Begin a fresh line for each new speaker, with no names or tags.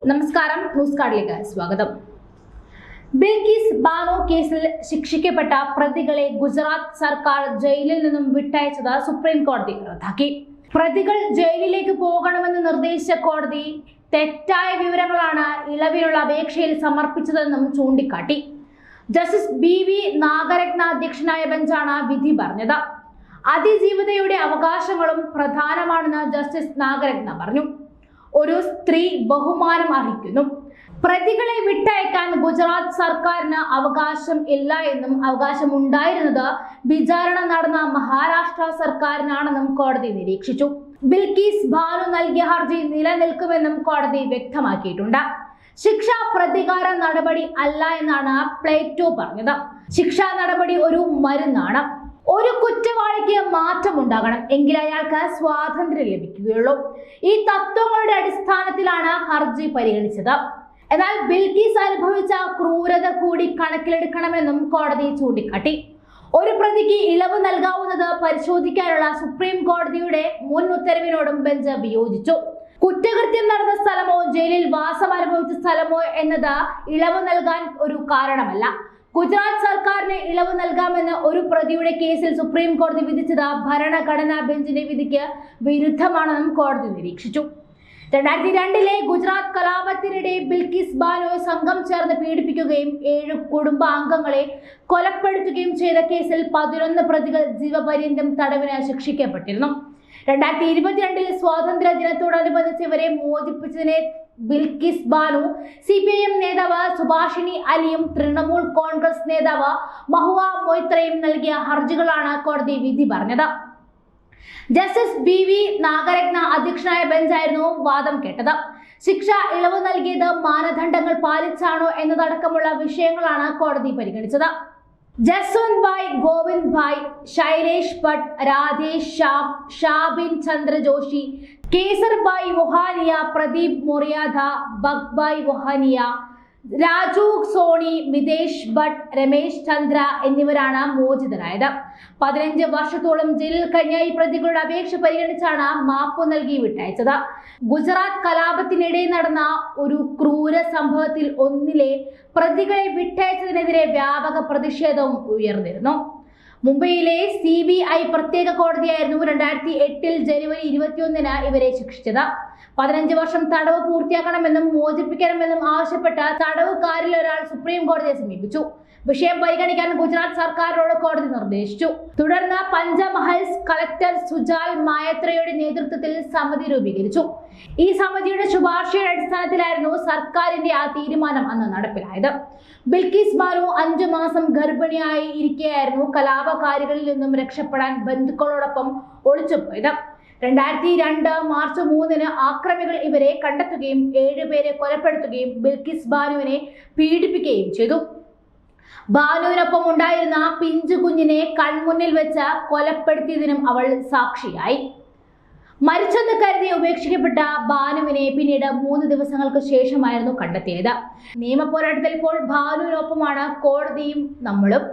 നമസ്കാരം, ന്യൂസ് കാർഡിലേക്ക് സ്വാഗതം. ബിൽക്കിസ് ബാനോ കേസിൽ ശിക്ഷിക്കപ്പെട്ട പ്രതികളെ ഗുജറാത്ത് സർക്കാർ ജയിലിൽ നിന്നും വിട്ടയച്ചത് സുപ്രീം കോടതി റദ്ദാക്കി. പ്രതികൾ ജയിലിലേക്ക് പോകണമെന്ന് നിർദ്ദേശിച്ച കോടതി തെറ്റായ വിവരങ്ങളാണ് ഇളവിനുള്ള അപേക്ഷയിൽ സമർപ്പിച്ചതെന്നും ചൂണ്ടിക്കാട്ടി. ജസ്റ്റിസ് BV നാഗരത്ന അധ്യക്ഷനായ ബെഞ്ചാണ് വിധി പറഞ്ഞത്. അതിജീവിതയുടെ അവകാശങ്ങളും പ്രധാനമാണെന്ന് ജസ്റ്റിസ് നാഗരത്ന പറഞ്ഞു. ഒരു സ്ത്രീ ബഹുമാനം അർഹിക്കുന്നു. പ്രതികളെ വിട്ടയക്കാൻ ഗുജറാത്ത് സർക്കാരിന് അവകാശം ഇല്ല എന്നും അവകാശമുണ്ടായിരുന്നത് വിചാരണ നടന്ന മഹാരാഷ്ട്ര സർക്കാരിനാണെന്നും കോടതി നിരീക്ഷിച്ചു. ബിൽക്കിസ് ബാനു നൽകിയ ഹർജി നിലനിൽക്കുമെന്നും കോടതി വ്യക്തമാക്കിയിട്ടുണ്ട്. ശിക്ഷ പ്രതികാര നടപടി അല്ല എന്നാണ് പ്ലേറ്റോ പറഞ്ഞത്. ശിക്ഷാ നടപടി ഒരു മരുന്നാണ്. ഒരു കുറ്റവാളിക്ക് മാറ്റമുണ്ടാകണം, എങ്കിൽ അയാൾക്ക് സ്വാതന്ത്ര്യം ലഭിക്കുകയുള്ളൂ. ഈ തത്വങ്ങളുടെ അടിസ്ഥാനത്തിലാണ് ഹർജി പരിഗണിച്ചത്. എന്നാൽ ബിൽക്കിസ് അനുഭവിച്ച ക്രൂരത കൂടി കണക്കിലെടുക്കണമെന്നും കോടതി ചൂണ്ടിക്കാട്ടി. ഒരു പ്രതിക്ക് ഇളവ് നൽകാവുന്നത് പരിശോധിക്കാനുള്ള സുപ്രീം കോടതിയുടെ മുൻ ഉത്തരവിനോടും ബെഞ്ച് വിയോജിച്ചു. കുറ്റകൃത്യം നടന്ന സ്ഥലമോ ജയിലിൽ വാസം അനുഭവിച്ച സ്ഥലമോ എന്നത് ഇളവ് നൽകാൻ ഒരു കാരണമല്ല. ഗുജറാത്ത് സർക്കാരിന് ഇളവ് നൽകാമെന്ന് ഒരു പ്രതിയുടെ കേസിൽ സുപ്രീം കോടതി വിധിച്ചത് ഭരണഘടനാ ബെഞ്ചിന്റെ വിധിക്ക് വിരുദ്ധമാണെന്നും കോടതി നിരീക്ഷിച്ചു. 2002 ഗുജറാത്ത് കലാപത്തിനിടെ ബിൽക്കിസ് ബാനോയെ സംഘം ചേർന്ന് പീഡിപ്പിക്കുകയും 7 കുടുംബാംഗങ്ങളെ കൊലപ്പെടുത്തുകയും ചെയ്ത കേസിൽ 11 പ്രതികൾ ജീവപര്യന്തം തടവിന് ശിക്ഷിക്കപ്പെട്ടിരുന്നു. 2022 സ്വാതന്ത്ര്യ ദിനത്തോടനുബന്ധിച്ച് ഇവരെ മോചിപ്പിച്ചതിനെ ബിൽക്കിസ് ബാനു, CPIM നേതാവ് സുഭാഷിണി അലിയും തൃണമൂൽ കോൺഗ്രസ് നേതാവ് മഹുവ മൊയ്ത്രയും നൽകിയ ഹർജികളാണ് കോടതി വിധി പറഞ്ഞത്. ജസ്റ്റിസ് BV നാഗരത്ന അധ്യക്ഷനായ ബെഞ്ചായിരുന്നു വാദം കേട്ടത്. ശിക്ഷ ഇളവ് നൽകിയത് മാനദണ്ഡങ്ങൾ പാലിച്ചാണോ എന്നതടക്കമുള്ള വിഷയങ്ങളാണ് കോടതി പരിഗണിച്ചത്. ജസ്വന്ത് ഭായ്, ഗോവിന്ദ് ഭായ്, ശൈലേഷ് ഭട്ട്, രാധേഷ് ശ്യാം, ഷാബിൻ ചന്ദ്ര ജോഷി, കേസർ ഭായ് വൊഹാനിയ, പ്രദീപ് മൊറിയാദ, ബഗ്ഭായ് വൊഹാനിയ, രാജു സോണി, മിതേഷ് ഭട്ട്, രമേശ് ചന്ദ്ര എന്നിവരാണ് മോചിതരായത്. 15 വർഷത്തോളം ജയിലിൽ കഴിഞ്ഞ ഈ പ്രതികളുടെ അപേക്ഷ പരിഗണിച്ചാണ് മാപ്പ് നൽകി വിട്ടയച്ചത്. ഗുജറാത്ത് കലാപത്തിനിടെ നടന്ന ഒരു ക്രൂര സംഭവത്തിൽ ഒന്നിലെ പ്രതികളെ വിട്ടയച്ചതിനെതിരെ വ്യാപക പ്രതിഷേധവും ഉയർന്നിരുന്നു. മുംബൈയിലെ CBI പ്രത്യേക കോടതിയായിരുന്നു 2008 ജനുവരി 21 ഇവരെ ശിക്ഷിച്ചത്. 15 വർഷം തടവ് പൂർത്തിയാക്കണമെന്നും മോചിപ്പിക്കണമെന്നും ആവശ്യപ്പെട്ട തടവുകാരിൽ ഒരാൾ സുപ്രീം കോടതിയെ സമീപിച്ചു. വിഷയം പരിഗണിക്കാൻ ഗുജറാത്ത് സർക്കാരിനോട് കോടതി നിർദ്ദേശിച്ചു. തുടർന്ന് പഞ്ചമഹൽസ് കളക്ടർ സുജാൽ മായത്രയുടെ നേതൃത്വത്തിൽ സമിതി രൂപീകരിച്ചു. ഈ സമിതിയുടെ ശുപാർശയുടെ അടിസ്ഥാനത്തിലായിരുന്നു സർക്കാരിന്റെ ആ തീരുമാനം അന്ന് നടപ്പിലായത്. ബിൽക്കിസ് ബാനു 5 മാസം ഗർഭിണിയായി ഇരിക്കെയായിരുന്നു കലാപകാരികളിൽ നിന്നും രക്ഷപ്പെടാൻ ബന്ധുക്കളോടൊപ്പം ഒളിച്ചുപോയത്. 2002 മാർച്ച് 3 ആക്രമികൾ ഇവരെ കണ്ടെത്തുകയും 7 പേരെ കൊലപ്പെടുത്തുകയും ബിൽക്കിസ് ബാനുവിനെ പീഡിപ്പിക്കുകയും ചെയ്തു. ബാനുവിനൊപ്പം ഉണ്ടായിരുന്ന പിഞ്ചു കുഞ്ഞിനെ കൺമുന്നിൽ വെച്ച് കൊലപ്പെടുത്തിയതിനും അവൾ സാക്ഷിയായി. മരിച്ചെന്ന് കരുതി ഉപേക്ഷിക്കപ്പെട്ട ബാനുവിനെ പിന്നീട് 3 ദിവസങ്ങൾക്ക് ശേഷമായിരുന്നു കണ്ടെത്തിയത്. നിയമ പോരാട്ടത്തിൽ ഇപ്പോൾ ബാനുവിനൊപ്പമാണ് കോടതിയും നമ്മളും.